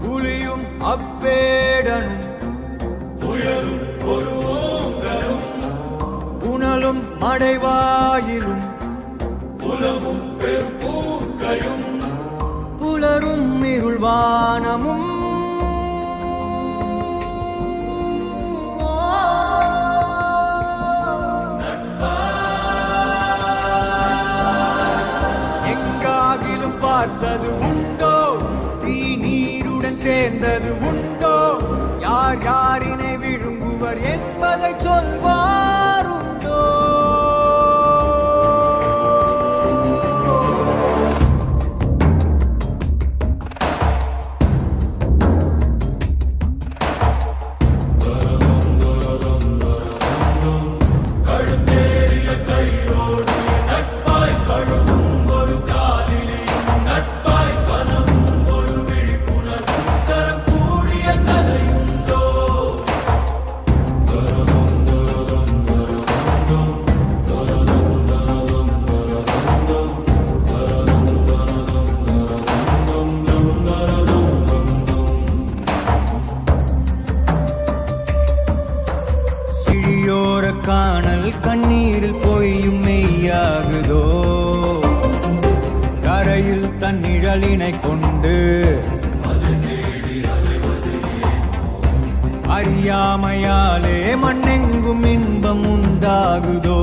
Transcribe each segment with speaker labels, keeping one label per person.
Speaker 1: புலியும் அவ்வேடனும் புயலும் ஒரு ஓங்கலும் புனலும் மடைவாயிலும் புலமும் பெரும்பூக்கையும் புலரும் இருள்வானமும் எங்காகிலும் பார்த்தது உண்டோ தீ நீருடன் சேர்ந்தது உண்டோ யார் யாரினை விழுங்குவர் என்பதை சொல்வார் உண்டோ காணல் கண்ணீரில் பொய்யும் மெய்யாகுதோ கரையில் தன் நிழலினை கொண்டு அறியாமையாலே மண்ணெங்கும் இன்பம் உண்டாகுதோ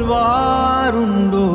Speaker 1: சொல்வாருண்டோ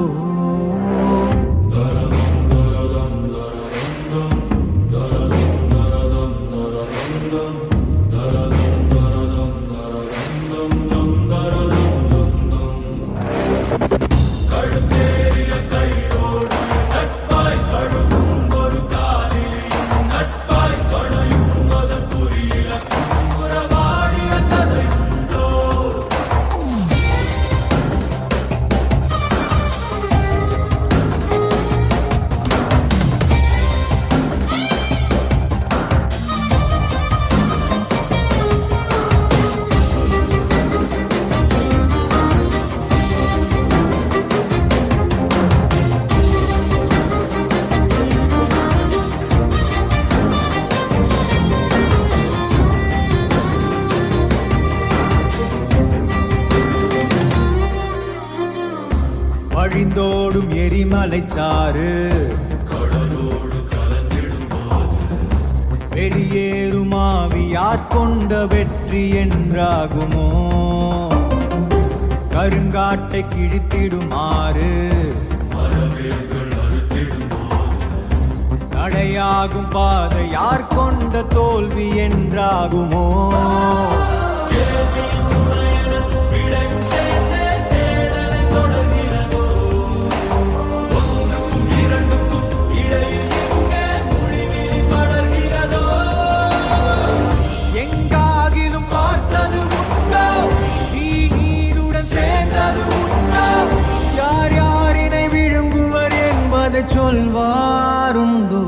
Speaker 1: வழிந்தோடும் எரிமலைச்சாறு கடலோடு கலந்திடும் போது வெளியேறும் ஆவியாற் கொண்ட வெற்றி என்றாகுமோ கருங்காட்டை கிழித்திடுமாறு மரவேர்கள் அறுத்திடும் போது தடையாகும் பாதை யார் கொண்ட தோல்வி என்றாகுமோ சொல்வாருண்டோ